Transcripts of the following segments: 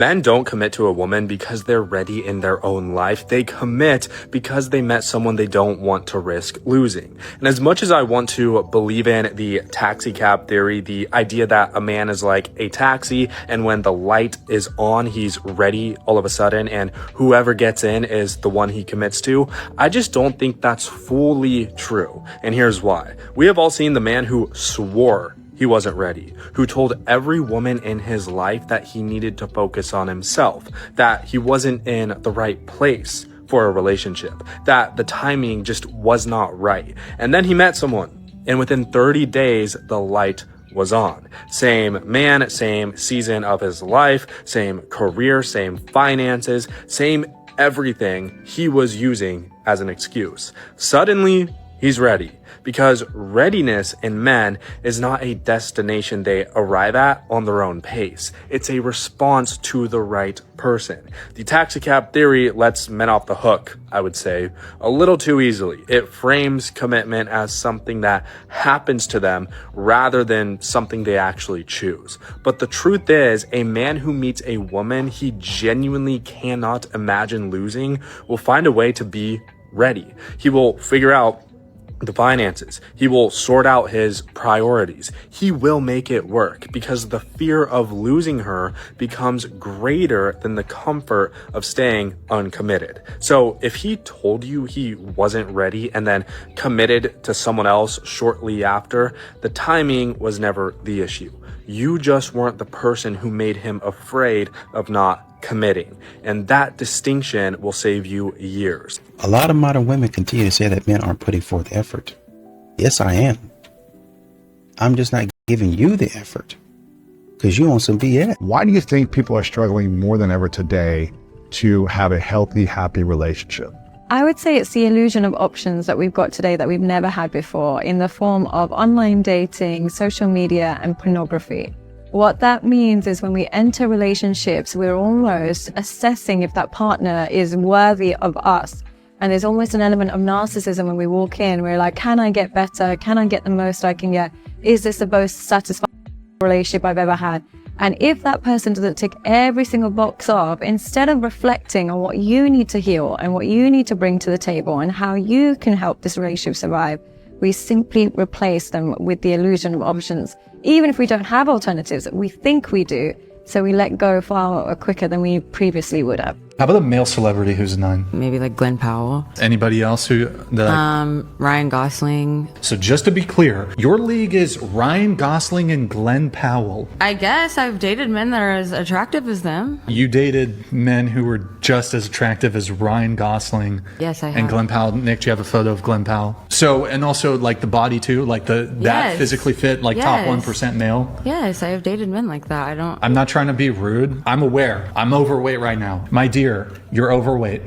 Men don't commit to a woman because they're ready in their own life. They commit because they met someone they don't want to risk losing. And as much as I want to believe in the taxi cab theory, the idea that a man is like a taxi and when the light is on, he's ready all of a sudden and whoever gets in is the one he commits to, I just don't think that's fully true. And here's why. We have all seen the man who swore he wasn't ready, who told every woman in his life that he needed to focus on himself, that he wasn't in the right place for a relationship, that the timing just was not right. And then he met someone, and within 30 days, the light was on. Same man, same season of his life, same career, same finances, same everything he was using as an excuse. Suddenly, he's ready. Because readiness in men is not a destination they arrive at on their own pace. It's a response to the right person. The taxi cab theory lets men off the hook, I would say, a little too easily. It frames commitment as something that happens to them rather than something they actually choose. But the truth is, a man who meets a woman he genuinely cannot imagine losing will find a way to be ready. He will figure out the finances. He will sort out his priorities. He will make it work because the fear of losing her becomes greater than the comfort of staying uncommitted. So if he told you he wasn't ready and then committed to someone else shortly after, the timing was never the issue. You just weren't the person who made him afraid of not committing. And that distinction will save you years. A lot of modern women continue to say that men aren't putting forth effort. Yes, I am. I'm just not giving you the effort because you on some BS. Why do you think people are struggling more than ever today to have a healthy, happy relationship? I would say it's the illusion of options that we've got today that we've never had before in the form of online dating, social media, and pornography. What that means is when we enter relationships, we're almost assessing if that partner is worthy of us. And there's almost an element of narcissism when we walk in. We're like, can I get better? Can I get the most I can get? Is this the most satisfying relationship I've ever had? And if that person doesn't tick every single box off, instead of reflecting on what you need to heal and what you need to bring to the table and how you can help this relationship survive, we simply replace them with the illusion of options. Even if we don't have alternatives, we think we do. So we let go far quicker than we previously would have. How about a male celebrity who's a 9? Maybe like Glenn Powell. Anybody else who... Ryan Gosling. So just to be clear, your league is Ryan Gosling and Glenn Powell. I guess I've dated men that are as attractive as them. You dated men who were just as attractive as Ryan Gosling. Yes, I have. And Glenn Powell. Nick, do you have a photo of Glenn Powell? So, and also like the body too, like that Yes. physically fit, like top 1% male. Yes, I have dated men like that. I'm not trying to be rude. I'm aware. I'm overweight right now. My dear, you're overweight.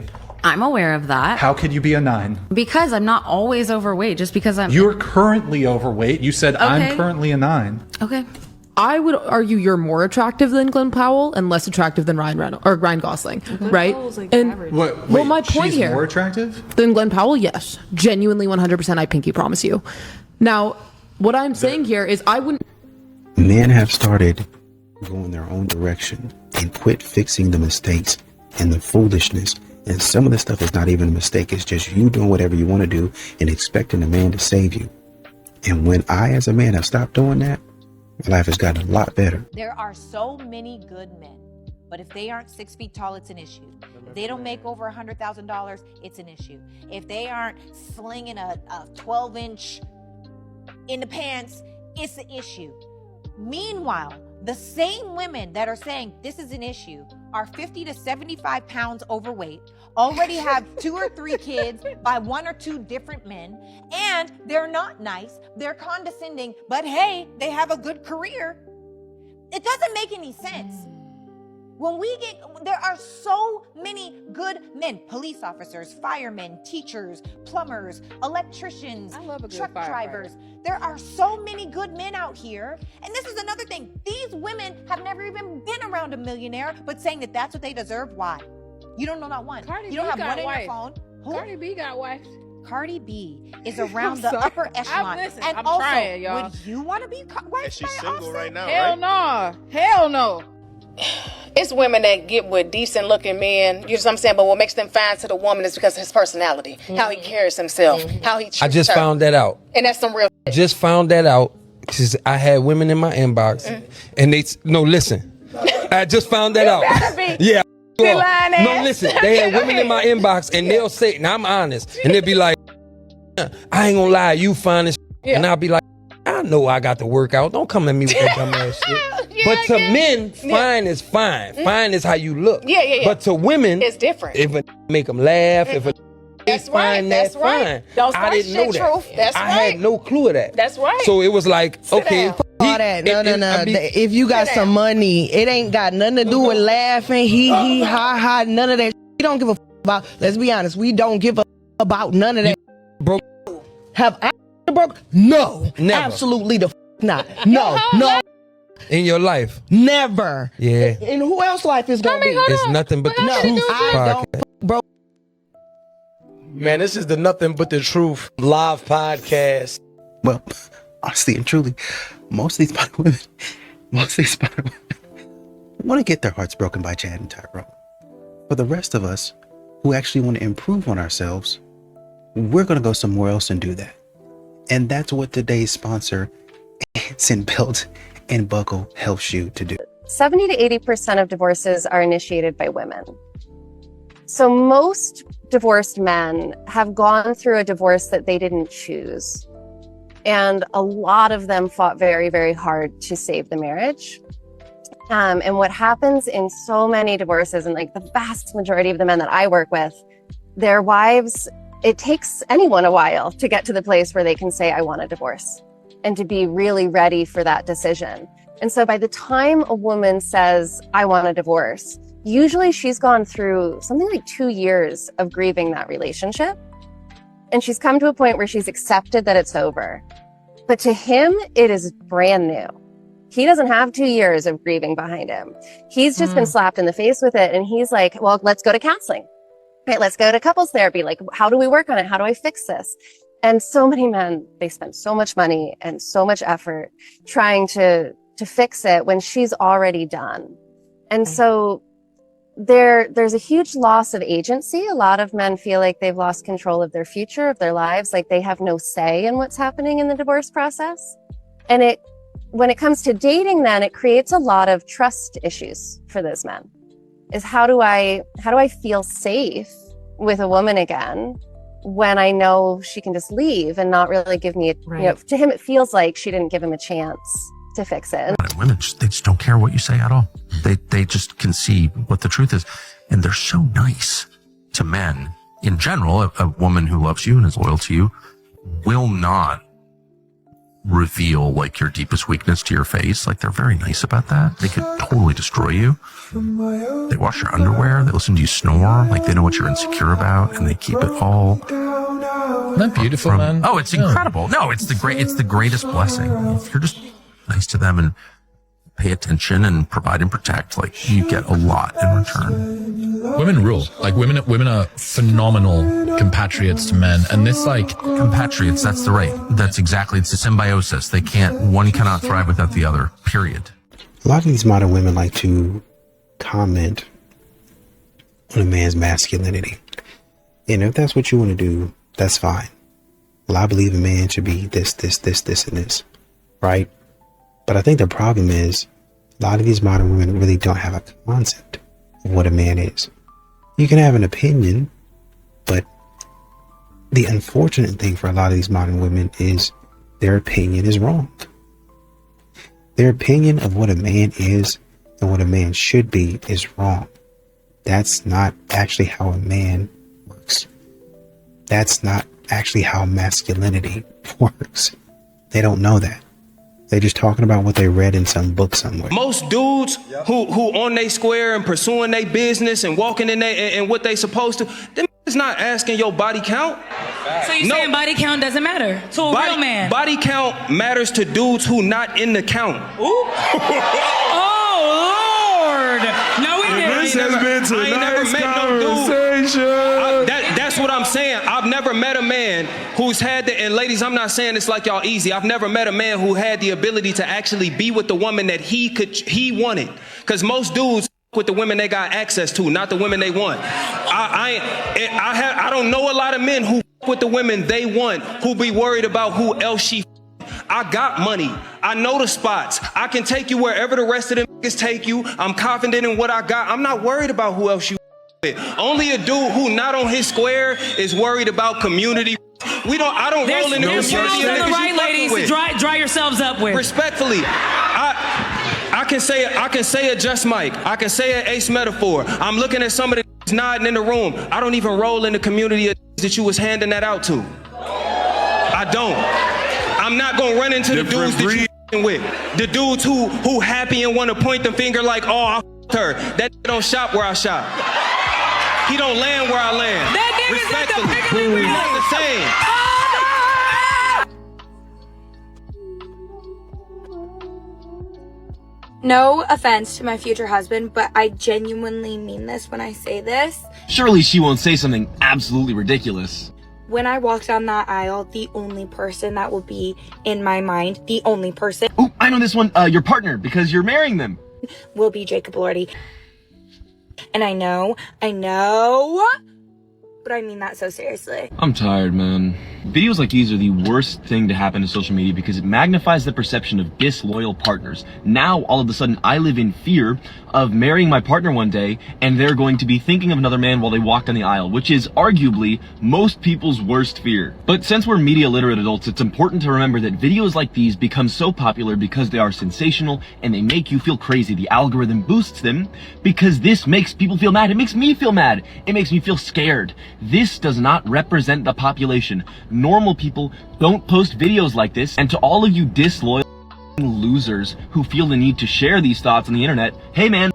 I'm aware of that. How could you be a 9? Because I'm not always overweight, just because I'm... You're currently overweight. You said Okay. I'm currently a 9. Okay. I would argue you're more attractive than Glenn Powell and less attractive than Ryan Gosling, right? And Wait, my point she's here, more attractive than Glenn Powell, yes, genuinely 100%. I pinky promise you. Now, what I'm saying here is I wouldn't. Men have started going their own direction and quit fixing the mistakes and the foolishness. And some of the stuff is not even a mistake. It's just you doing whatever you want to do and expecting a man to save you. And when I, as a man, have stopped doing that, my life has gotten a lot better. There are so many good men, but if they aren't 6 feet tall, it's an issue. If they don't make over $100,000, it's an issue. If they aren't slinging a 12-inch in the pants, it's an issue. Meanwhile, the same women that are saying this is an issue are 50 to 75 pounds overweight, already have 2 or 3 kids by 1 or 2 different men, and they're not nice, they're condescending, but hey, they have a good career. It doesn't make any sense. There are so many good men, police officers, firemen, teachers, plumbers, electricians, truck drivers. There are so many good men out here. And this is another thing. These women have never even been around a millionaire, but saying that that's what they deserve. Why? You don't know not one. You don't have one in your phone. Who? Cardi B got wife. Cardi B is around the upper echelon. I'm trying, y'all. Would you want to be wifed by single Offset? right now, Hell right? no. Hell no. it's women that get with decent looking men, you know what I'm saying? But what makes them fine to the woman is because of his personality, how he carries himself, how he treats I just her. found that out. And that's some real Just found that out because I had women in my inbox and listen. I just found that out. Yeah. No, listen. They had women in my inbox and they'll say, now I'm honest, and they'll be like, I ain't gonna lie, you fine as and I'll be like, I know I got to work out. Don't come at me with that dumb ass shit. But to men, fine is fine. Fine is how you look. Yeah. But to women, it's different. If a make them laugh, if a That's fine, right. that's That's right. fine. Don't I start didn't know shit, that. Truth. That's I right. had no clue of that. That's right. So it was like, okay. down. All that. No. If you got some money, it ain't got nothing to do with laughing, he, ha, none of that. We don't give a about, let's be honest, we don't give a about none of that. Broke. Have I broke? No. Never. Absolutely the not. No. In your life. Never. Yeah. And who else life is gonna be? It's nothing but the No, truth I podcast. bro. Man, this is the Nothing But the Truth live podcast. Well, honestly and truly, most of these modern women want to get their hearts broken by Chad and Tyrone. For the rest of us who actually want to improve on ourselves, we're going to go somewhere else and do that. And that's what today's sponsor, Anson Belt and Buckle, helps you to do. 70 to 80% of divorces are initiated by women. So most divorced men have gone through a divorce that they didn't choose. And a lot of them fought very, very hard to save the marriage. And what happens in so many divorces, and like the vast majority of the men that I work with, their wives, it takes anyone a while to get to the place where they can say, I want a divorce, and to be really ready for that decision. And so by the time a woman says, I want a divorce, usually she's gone through something like 2 years of grieving that relationship. And she's come to a point where she's accepted that it's over. But to him, it is brand new. He doesn't have 2 years of grieving behind him. He's just been slapped in the face with it. And he's like, well, let's go to counseling. Right, let's go to couples therapy. Like, how do we work on it? How do I fix this? And so many men, they spend so much money and so much effort trying to fix it when she's already done. And so there's a huge loss of agency. A lot of men feel like they've lost control of their future, of their lives, like they have no say in what's happening in the divorce process. And when it comes to dating, then it creates a lot of trust issues for those men. Is how do I feel safe with a woman again when I know she can just leave and not really give me to him, it feels like she didn't give him a chance to fix it. Women, they just don't care what you say at all. They just can see what the truth is. And they're so nice to men. In general, a woman who loves you and is loyal to you will not reveal like your deepest weakness to your face. Like, they're very nice about that. They could totally destroy you. They wash your underwear. They listen to you snore. Like, they know what you're insecure about, and they keep it all. Isn't that beautiful, man? Oh, it's incredible. No, it's the greatest blessing. If you're just nice to them and pay attention and provide and protect, like, you get a lot in return. Women rule. Like, women are phenomenal compatriots to men. And this, like, compatriots, that's the right. That's exactly, it's a symbiosis. One cannot thrive without the other, period. A lot of these modern women like to comment on a man's masculinity. And if that's what you want to do, that's fine. Well, I believe a man should be this, and this, right? But I think the problem is a lot of these modern women really don't have a concept of what a man is. You can have an opinion, but the unfortunate thing for a lot of these modern women is their opinion is wrong. Their opinion of what a man is and what a man should be is wrong. That's not actually how a man works. That's not actually how masculinity works. They don't know that. They're just talking about what they read in some book somewhere. Most dudes who on they square and pursuing their business and walking in and what they supposed to, them is not asking your body count. So you saying body count doesn't matter to a real man? Body count matters to dudes who not in the count. Ooh. Oh Lord! No, we didn't. I ain't never met no dude. That's what I'm saying. I've never met a man who's had the, and ladies, I'm not saying it's like y'all easy. I've never met a man who had the ability to actually be with the woman that he wanted. Because most dudes with the women they got access to, not the women they want. I don't know a lot of men who with the women they want, who be worried about who else she. I got money. I know the spots. I can take you wherever the rest of them niggas take you. I'm confident in what I got. I'm not worried about who else you with. Only a dude who not on his square is worried about community. I don't roll in the community. There's the right ladies to dry yourselves up with. Respectfully, I can say a Just Mike. I can say an Ace Metaphor. I'm looking at some of the nodding in the room. I don't even roll in the community that you was handing that out to. I don't. I'm not gonna run into the dudes that you with. The dudes who happy and want to point the finger like, oh, I f***ed her. That don't shop where I shop. He don't land where I land. That nigga's at the Respectfully, not the same. No offense to my future husband, but I genuinely mean this when I say this. Surely she won't say something absolutely ridiculous. When I walk down that aisle, the only person that will be in my mind, the only person. Oh, I know this one. Your partner, because you're marrying them. Will be Jacob Lordy. And I know, but I mean that so seriously. I'm tired, man. Videos like these are the worst thing to happen to social media because it magnifies the perception of disloyal partners. Now, all of a sudden, I live in fear of marrying my partner one day and they're going to be thinking of another man while they walk down the aisle, which is arguably most people's worst fear. But since we're media literate adults, it's important to remember that videos like these become so popular because they are sensational and they make you feel crazy. The algorithm boosts them because this makes people feel mad. It makes me feel mad. It makes me feel scared. This does not represent the population. Normal people don't post videos like this, and to all of you disloyal losers who feel the need to share these thoughts on the internet, hey man,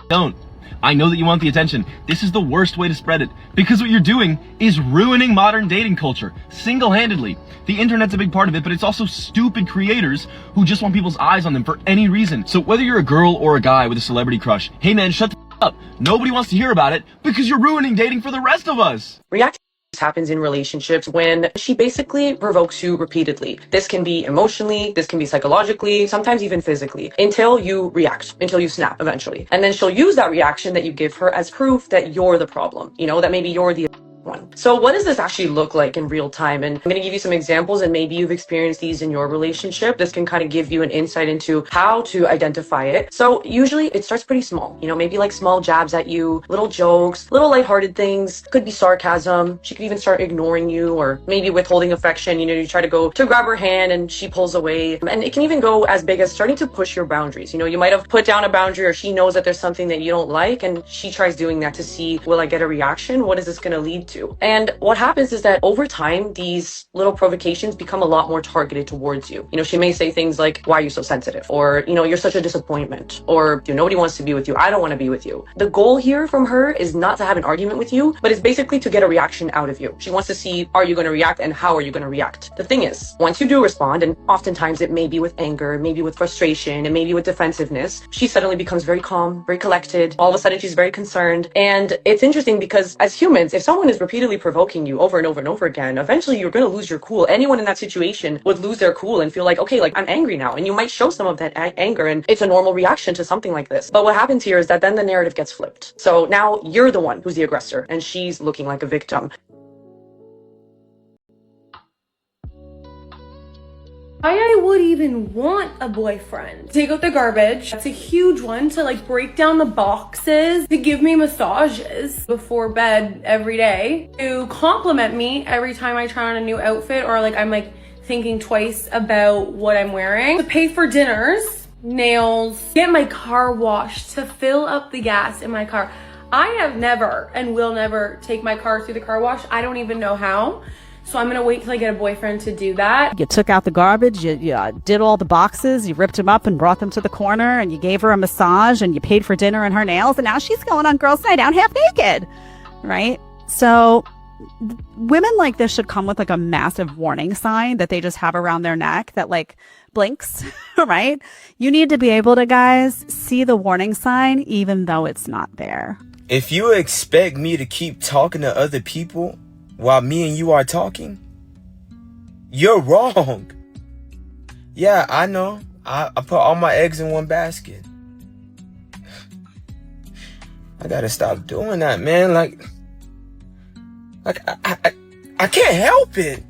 don't. I know that you want the attention. This is the worst way to spread it, because what you're doing is ruining modern dating culture, single-handedly. The internet's a big part of it, but it's also stupid creators who just want people's eyes on them for any reason. So whether you're a girl or a guy with a celebrity crush, hey man, shut the up. Nobody wants to hear about it because you're ruining dating for the rest of us. Reacting happens in relationships when she basically provokes you repeatedly. This can be emotionally, this can be psychologically, sometimes even physically, until you react, until you snap eventually. And then she'll use that reaction that you give her as proof that you're the problem, you know, that maybe you're the one. So what does this actually look like in real time? And I'm going to give you some examples, and maybe you've experienced these in your relationship. This can kind of give you an insight into how to identify it. So usually it starts pretty small, you know, maybe like small jabs at you, little jokes, little lighthearted things, could be sarcasm. She could even start ignoring you, or maybe withholding affection. You know, you try to go to grab her hand and she pulls away. And it can even go as big as starting to push your boundaries. You know, you might have put down a boundary, or she knows that there's something that you don't like, and she tries doing that to see, will I get a reaction? What is this going to lead to? And what happens is that over time, these little provocations become a lot more targeted towards you. You know, she may say things like, why are you so sensitive? Or, you know, you're such a disappointment. Or, you know, nobody wants to be with you. I don't want to be with you. The goal here from her is not to have an argument with you, but it's basically to get a reaction out of you. She wants to see, are you going to react, and how are you going to react? The thing is, once you do respond, and oftentimes it may be with anger, maybe with frustration, and maybe with defensiveness, she suddenly becomes very calm, very collected. All of a sudden, she's very concerned. And it's interesting because as humans, if someone is repeatedly provoking you over and over and over again, eventually you're going to lose your cool. Anyone in that situation would lose their cool and feel like, okay, like I'm angry now. And you might show some of that anger, and it's a normal reaction to something like this. But what happens here is that then the narrative gets flipped. So now you're the one who's the aggressor and she's looking like a victim. I would even want a boyfriend. Take out the garbage. That's a huge one. To like break down the boxes, to give me massages before bed every day, to compliment me every time I try on a new outfit, or like I'm like thinking twice about what I'm wearing, to pay for dinners, nails, get my car washed, to fill up the gas in my car. I have never and will never take my car through the car wash. I don't even know how. So I'm going to wait till I get a boyfriend to do that. You took out the garbage, you did all the boxes, you ripped them up and brought them to the corner, and you gave her a massage, and you paid for dinner and her nails, and now she's going on girls' night out half naked, right? So women like this should come with like a massive warning sign that they just have around their neck that like blinks, right? You need to be able to, guys, see the warning sign even though it's not there. If you expect me to keep talking to other people while me and you are talking, you're wrong. Yeah, I know. I put all my eggs in one basket. I gotta stop doing that, man. Like I can't help it.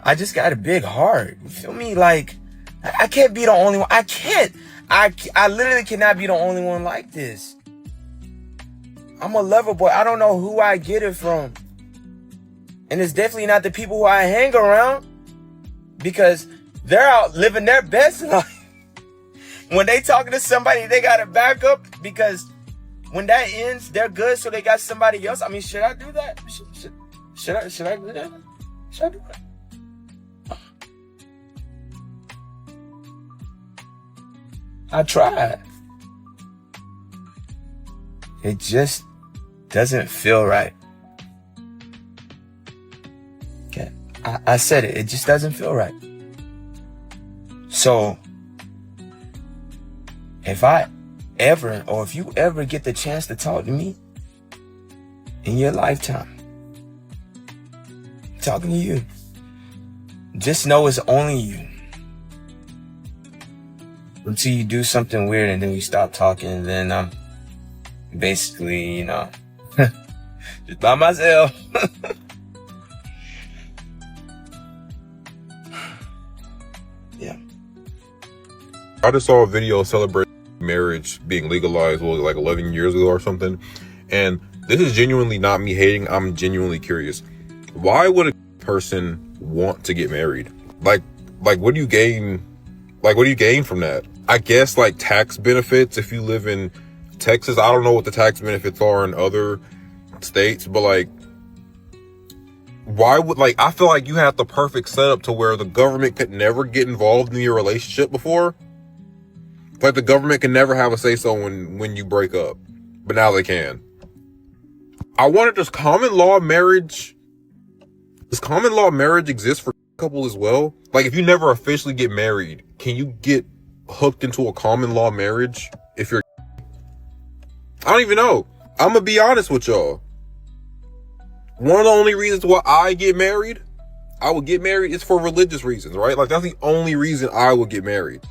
I just got a big heart. You feel me? Like, I can't be the only one. I can't. I literally cannot be the only one like this. I'm a lover boy. I don't know who I get it from. And it's definitely not the people who I hang around, because they're out living their best life. When they talking to somebody, they got to back up, because when that ends, they're good, so they got somebody else. I mean, should I do that? Should I do that? Should I do that? I tried. It just doesn't feel right. Okay, I said it. It just doesn't feel right. So, if you ever get the chance to talk to me in your lifetime, I'm talking to you, just know it's only you. Until you do something weird and then we stop talking, and then I'm basically, just by myself. Yeah. I just saw a video celebrating marriage being legalized, like 11 years ago or something. And this is genuinely not me hating. I'm genuinely curious. Why would a person want to get married? Like what do you gain? Like, what do you gain from that? I guess like tax benefits if you live in Texas. I don't know what the tax benefits are in other states, but like, why would, like, I feel like you have the perfect setup to where the government could never get involved in your relationship before. Like, the government can never have a say-so when you break up, but now they can. I wonder, does common law marriage exist for couples as well? Like, if you never officially get married, can you get hooked into a common law marriage if you're... I don't even know. I'm gonna be honest with y'all. One of the only reasons why I would get married is for religious reasons, right? Like, that's the only reason I would get married.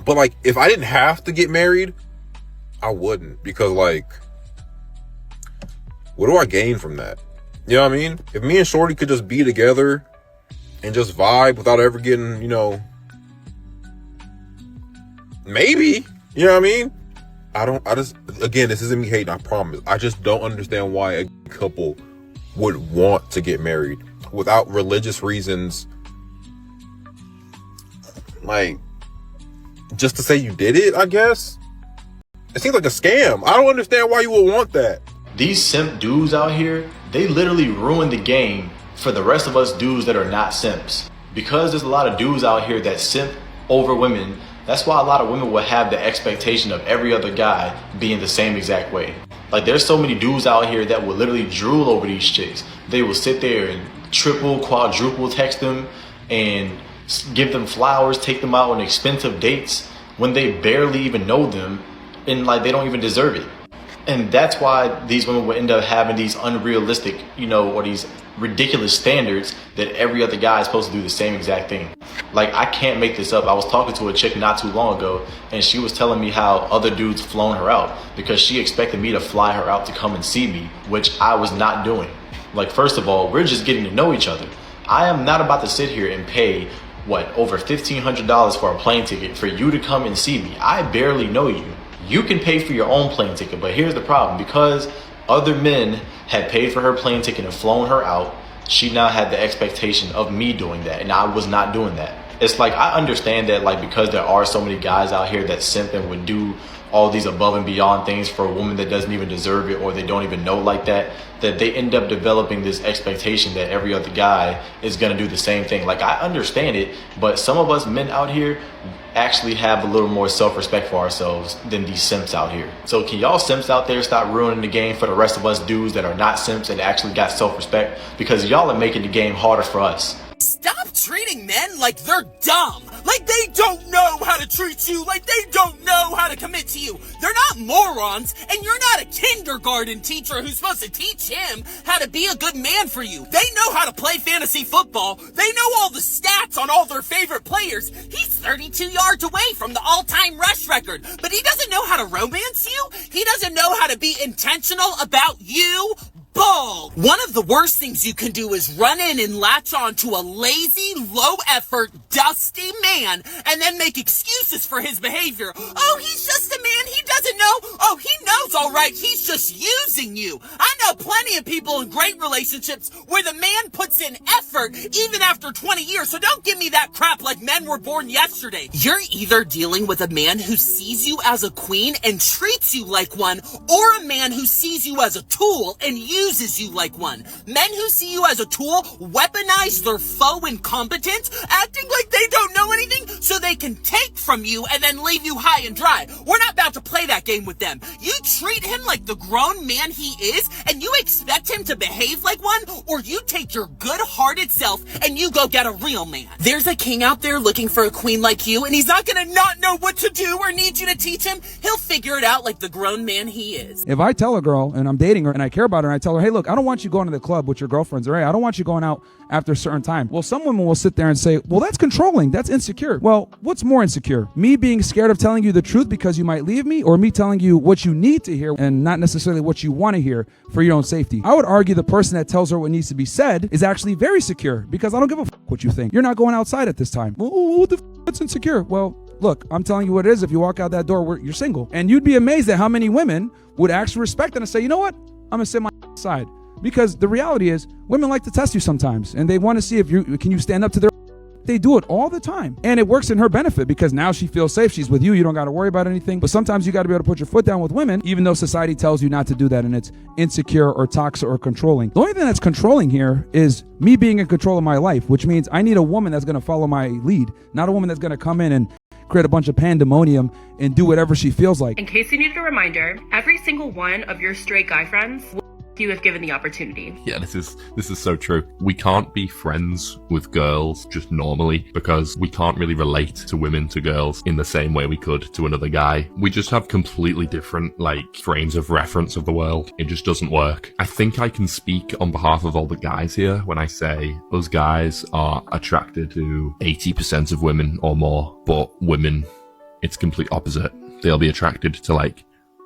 But like, if I didn't have to get married, I wouldn't, because like, what do I gain from that? You know what I mean? If me and Shorty could just be together and just vibe without ever getting, maybe, you know what I mean? Again, this isn't me hating, I promise. I just don't understand why a couple would want to get married without religious reasons. Like, just to say you did it, I guess? It seems like a scam. I don't understand why you would want that. These simp dudes out here, they literally ruin the game for the rest of us dudes that are not simps. Because there's a lot of dudes out here that simp over women, that's why a lot of women will have the expectation of every other guy being the same exact way. Like, there's so many dudes out here that will literally drool over these chicks. They will sit there and triple, quadruple text them and give them flowers, take them out on expensive dates when they barely even know them, and like, they don't even deserve it. And that's why these women will end up having these unrealistic, or these ridiculous standards that every other guy is supposed to do the same exact thing. Like, I can't make this up. I was talking to a chick not too long ago, and she was telling me how other dudes flown her out because she expected me to fly her out to come and see me, which I was not doing. Like, first of all, we're just getting to know each other. I am not about to sit here and pay over $1,500 for a plane ticket for you to come and see me. I barely know you. You can pay for your own plane ticket, but here's the problem. Because other men had paid for her plane ticket and flown her out, she now had the expectation of me doing that, and I was not doing that. It's like, I understand that, like, because there are so many guys out here that simp and would do all these above and beyond things for a woman that doesn't even deserve it, or they don't even know like that they end up developing this expectation that every other guy is going to do the same thing. Like, I understand it, but some of us men out here actually have a little more self-respect for ourselves than these simps out here. So can y'all simps out there stop ruining the game for the rest of us dudes that are not simps and actually got self-respect? Because y'all are making the game harder for us. Stop treating men like they're dumb. Like they don't know how to treat you. Like they don't know how to commit to you. They're not not morons, and you're not a kindergarten teacher who's supposed to teach him how to be a good man for you. They know how to play fantasy football. They know all the stats on all their favorite players. He's 32 yards away from the all-time rush record, but he doesn't know how to romance you. He doesn't know how to be intentional about you. Bull! One of the worst things you can do is run in and latch on to a lazy, low-effort, dusty man and then make excuses for his behavior. Oh, he's just a man. He doesn't know. Oh, he knows all right. He's just using you. I know plenty of people in great relationships where the man puts in effort even after 20 years, so don't give me that crap like men were born yesterday. You're either dealing with a man who sees you as a queen and treats you like one, or a man who sees you as a tool and uses you like one. Men who see you as a tool weaponize their foe incompetence, acting like they don't know anything so they can take from you and then leave you high and dry. We're not about to play that game with them. You treat him like the grown man he is, and you expect him to behave like one, or you take your good-hearted self and you go get a real man. There's a king out there looking for a queen like you, and he's not gonna not know what to do or need you to teach him. He'll figure it out like the grown man he is. If I tell a girl and I'm dating her and I care about her and I tell her, hey, look, I don't want you going to the club with your girlfriends, or hey, I don't want you going out after a certain time. Well, some women will sit there and say, well, that's controlling. That's insecure. Well, what's more insecure? Me being scared of telling you the truth because you might leave me, or me telling you what you need to hear and not necessarily what you want to hear for your own safety? I would argue the person that tells her what needs to be said is actually very secure, because I don't give a what you think. You're not going outside at this time. Well, what the that's insecure? Well, look, I'm telling you what it is. If you walk out that door, you're single. And you'd be amazed at how many women would actually respect it and say, you know what? I'm going to sit my side. Because the reality is, women like to test you sometimes, and they want to see if can you stand up to their. They do it all the time, and it works in her benefit because now she feels safe. She's with you. You don't got to worry about anything. But sometimes you got to be able to put your foot down with women, even though society tells you not to do that, and it's insecure or toxic or controlling. The only thing that's controlling here is me being in control of my life, which means I need a woman that's going to follow my lead, not a woman that's going to come in and create a bunch of pandemonium and do whatever she feels like. In case you needed a reminder, every single one of your straight guy friends you if given the opportunity. Yeah, this is so true. We can't be friends with girls just normally because we can't really relate to women, to girls in the same way we could to another guy. We just have completely different frames of reference of the world. It just doesn't work. I think I can speak on behalf of all the guys here when I say those guys are attracted to 80% of women or more, but women, it's complete opposite. They'll be attracted to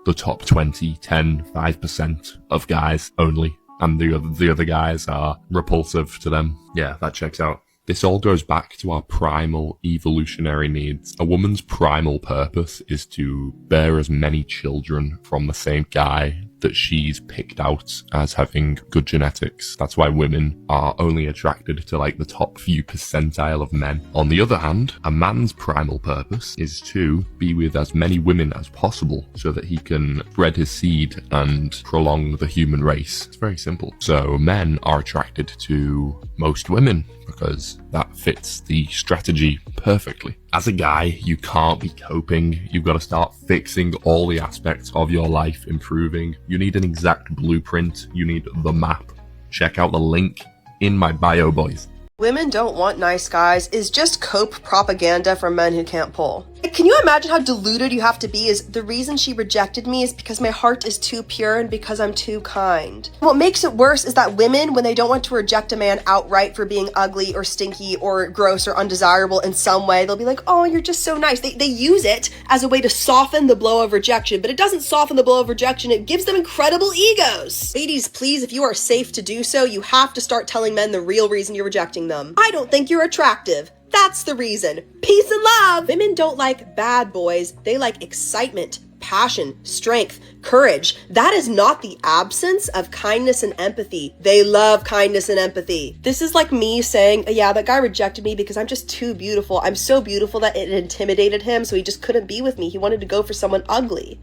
the top 20, 10, 5% of guys only, and the other guys are repulsive to them. Yeah, that checks out. This all goes back to our primal evolutionary needs. A woman's primal purpose is to bear as many children from the same guy that she's picked out as having good genetics. That's why women are only attracted to the top few percentile of men. On the other hand, a man's primal purpose is to be with as many women as possible so that he can bred his seed and prolong the human race. It's very simple. So men are attracted to most women because that fits the strategy perfectly. As a guy, you can't be coping. You've got to start fixing all the aspects of your life, improving. You need an exact blueprint. You need the map. Check out the link in my bio, boys. Women don't want nice guys is just cope propaganda for men who can't pull. Can you imagine how deluded you have to be? Is the reason she rejected me is because my heart is too pure and because I'm too kind. What makes it worse is that women, when they don't want to reject a man outright for being ugly or stinky or gross or undesirable in some way, they'll be like, oh, you're just so nice. They use it as a way to soften the blow of rejection, but it doesn't soften the blow of rejection. It gives them incredible egos. Ladies, please, if you are safe to do so, you have to start telling men the real reason you're rejecting them. I don't think you're attractive. That's the reason. Peace and love. Women don't like bad boys. They like excitement, passion, strength, courage. That is not the absence of kindness and empathy. They love kindness and empathy. This is like me saying, yeah, that guy rejected me because I'm just too beautiful. I'm so beautiful that it intimidated him, so he just couldn't be with me. He wanted to go for someone ugly.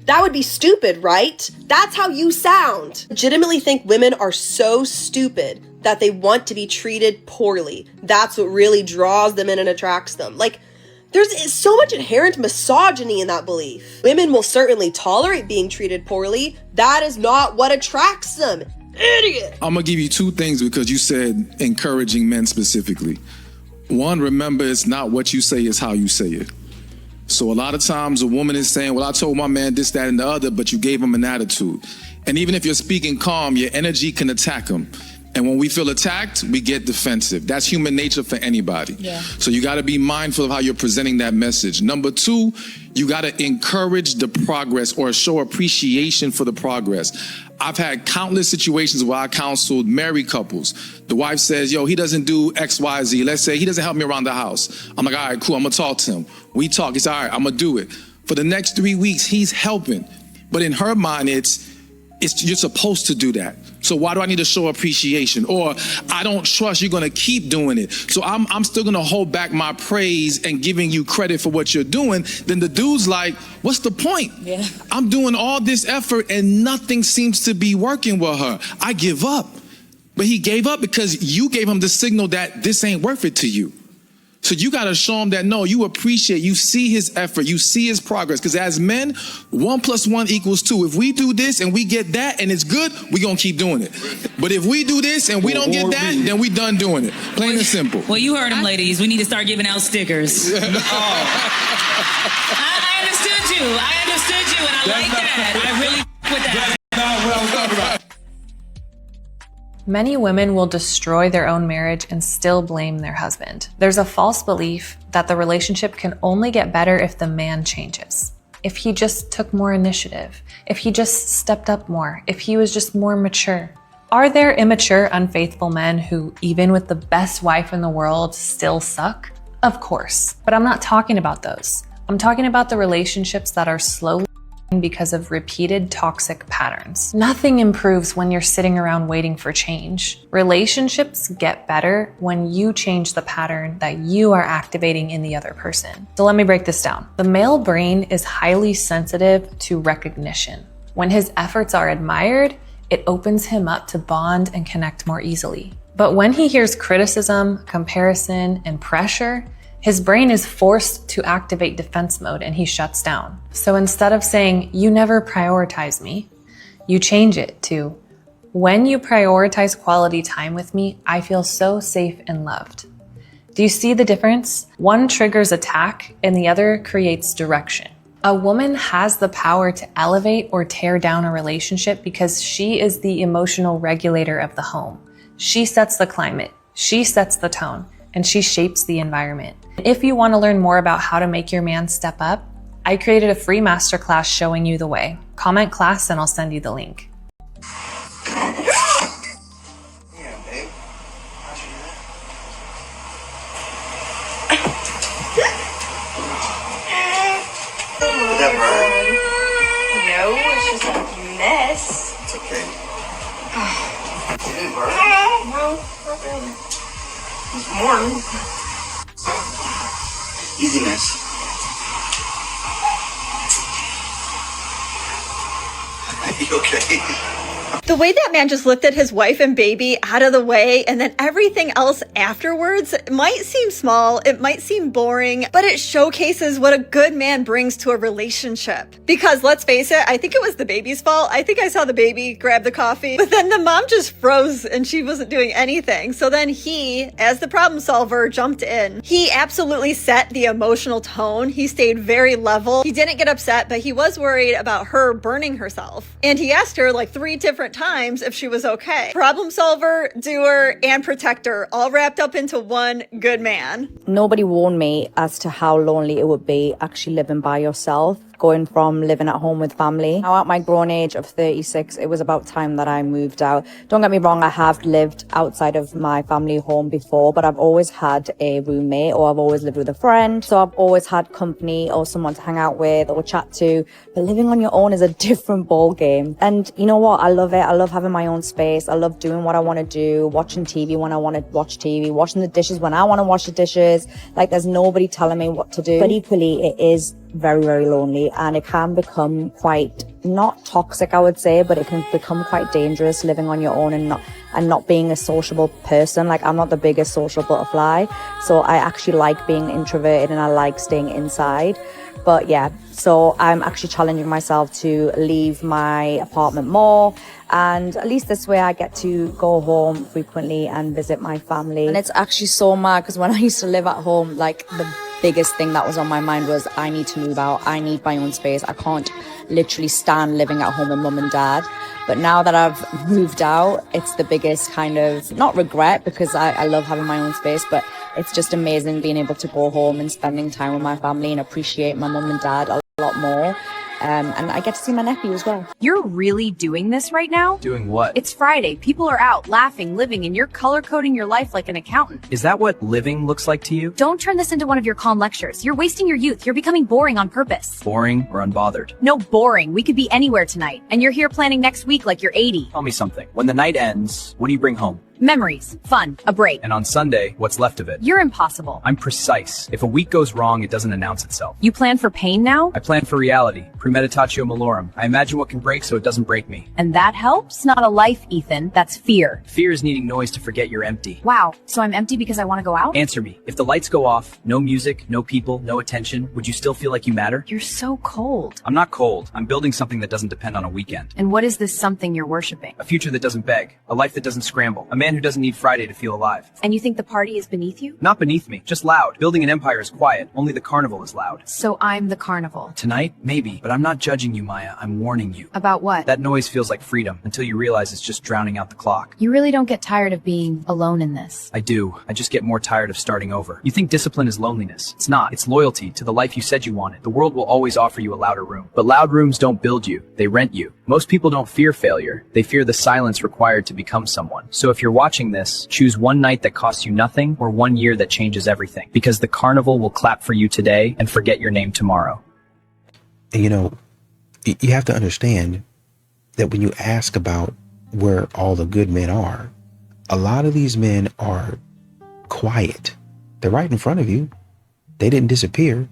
That would be stupid, right? That's how you sound. Legitimately think women are so stupid that they want to be treated poorly. That's what really draws them in and attracts them. There's so much inherent misogyny in that belief. Women will certainly tolerate being treated poorly. That is not what attracts them. Idiot! I'm gonna give you two things because you said encouraging men specifically. One, remember it's not what you say, it's how you say it. So a lot of times a woman is saying, well, I told my man this, that, and the other, but you gave him an attitude. And even if you're speaking calm, your energy can attack him. And when we feel attacked, we get defensive. That's human nature for anybody. Yeah. So you got to be mindful of how you're presenting that message. Number two, you got to encourage the progress or show appreciation for the progress. I've had countless situations where I counseled married couples. The wife says, yo, he doesn't do X, Y, Z. Let's say he doesn't help me around the house. I'm like, all right, cool. I'm going to talk to him. We talk. He said, all right, I'm going to do it. For the next 3 weeks, he's helping. But in her mind, it's you're supposed to do that. So why do I need to show appreciation? Or I don't trust you're going to keep doing it. So I'm still going to hold back my praise and giving you credit for what you're doing. Then the dude's like, what's the point? Yeah. I'm doing all this effort and nothing seems to be working with her. I give up. But he gave up because you gave him the signal that this ain't worth it to you. So you got to show him that, no, you appreciate, you see his effort, you see his progress. Because as men, 1 + 1 = 2. If we do this and we get that and it's good, we're going to keep doing it. But if we do this and we don't get that, then we done doing it. Plain and simple. Well, you heard him, ladies. We need to start giving out stickers. I understood you. And I like that. I really with that. That's not what I was talking about. Many women will destroy their own marriage and still blame their husband. There's a false belief that the relationship can only get better if the man changes. If he just took more initiative, if he just stepped up more, if he was just more mature. Are there immature, unfaithful men who, even with the best wife in the world, still suck? Of course, but I'm not talking about those. I'm talking about the relationships that are slowly because of repeated toxic patterns. Nothing improves when you're sitting around waiting for change. Relationships get better when you change the pattern that you are activating in the other person. So let me break this down. The male brain is highly sensitive to recognition. When his efforts are admired, it opens him up to bond and connect more easily. But when he hears criticism, comparison, and pressure, his brain is forced to activate defense mode and he shuts down. So instead of saying, you never prioritize me, you change it to, when you prioritize quality time with me, I feel so safe and loved. Do you see the difference? One triggers attack and the other creates direction. A woman has the power to elevate or tear down a relationship because she is the emotional regulator of the home. She sets the climate, she sets the tone, and she shapes the environment. If you want to learn more about how to make your man step up, I created a free masterclass showing you the way. Comment class and I'll send you the link. Did that burn? No, it's just a mess. It's okay. Did it burn? No, not really. It's morning. Easiness. You okay? The way that man just looked at his wife and baby out of the way and then everything else afterwards might seem small, it might seem boring, but it showcases what a good man brings to a relationship. Because let's face it, I think it was the baby's fault. I think I saw the baby grab the coffee, but then the mom just froze and she wasn't doing anything. So then he, as the problem solver, jumped in. He absolutely set the emotional tone. He stayed very level. He didn't get upset, but he was worried about her burning herself. And he asked her like 3 different times if she was okay. Problem solver, doer, and protector, all wrapped up into one good man. Nobody warned me as to how lonely it would be actually living by yourself. Going from living at home with family. Now at my grown age of 36, it was about time that I moved out. Don't get me wrong, I have lived outside of my family home before, but I've always had a roommate or I've always lived with a friend. So I've always had company or someone to hang out with or chat to. But living on your own is a different ball game. And you know what? I love it. I love having my own space. I love doing what I want to do, watching TV when I want to watch TV, washing the dishes when I want to wash the dishes. Like there's nobody telling me what to do. But equally, it is very, very lonely and it can become quite, not toxic I would say, but it can become quite dangerous living on your own and not being a sociable person. Like I'm not the biggest social butterfly, so I actually like being introverted and I like staying inside. But yeah, so I'm actually challenging myself to leave my apartment more, and at least this way I get to go home frequently and visit my family. And it's actually so mad because when I used to live at home, like the biggest thing that was on my mind was I need to move out. I need my own space. I can't literally stand living at home with mum and dad. But now that I've moved out, it's the biggest kind of, not regret, because I love having my own space, but it's just amazing being able to go home and spending time with my family and appreciate my mum and dad a lot more. And I get to see my nephew as well. You're really doing this right now? Doing what? It's Friday. People are out, laughing, living, and you're color-coding your life like an accountant. Is that what living looks like to you? Don't turn this into one of your calm lectures. You're wasting your youth. You're becoming boring on purpose. Boring or unbothered? No, boring. We could be anywhere tonight. And you're here planning next week like you're 80. Tell me something. When the night ends, what do you bring home? Memories, fun, a break. And on Sunday, what's left of it? You're impossible. I'm precise. If a week goes wrong, it doesn't announce itself. You plan for pain now? I plan for reality. Premeditatio malorum. I imagine what can break so it doesn't break me. And that helps? Not a life, Ethan. That's fear. Fear is needing noise to forget you're empty. Wow, so I'm empty because I want to go out? Answer me. If the lights go off, no music, no people, no attention, would you still feel like you matter? You're so cold. I'm not cold. I'm building something that doesn't depend on a weekend. And what is this something you're worshiping? A future that doesn't beg. A life that doesn't scramble. A man who doesn't need Friday to feel alive. And you think the party is beneath you? Not beneath me, just loud. Building an empire is quiet. Only the carnival is loud. So I'm the carnival. Tonight, maybe. But I'm not judging you, Maya. I'm warning you. About what? That noise feels like freedom until you realize it's just drowning out the clock. You really don't get tired of being alone in this. I do. I just get more tired of starting over. You think discipline is loneliness. It's not. It's loyalty to the life you said you wanted. The world will always offer you a louder room. But loud rooms don't build you. They rent you. Most people don't fear failure. They fear the silence required to become someone. So if you're watching this, choose one night that costs you nothing or 1 year that changes everything. Because the carnival will clap for you today and forget your name tomorrow. And you know, you have to understand that when you ask about where all the good men are, a lot of these men are quiet. They're right in front of you. They didn't disappear.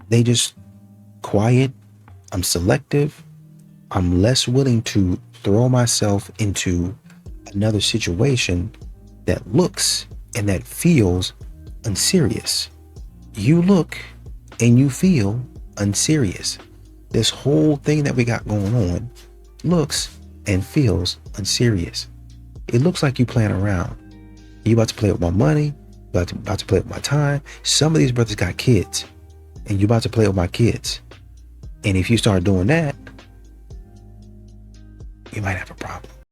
They just quiet. I'm selective. I'm less willing to throw myself into another situation that looks and that feels unserious. You look and you feel unserious. This whole thing that we got going on looks and feels unserious. It looks like you playing around. You about to play with my money, about to play with my time. Some of these brothers got kids and you about to play with my kids. And if you start doing that, you might have a problem.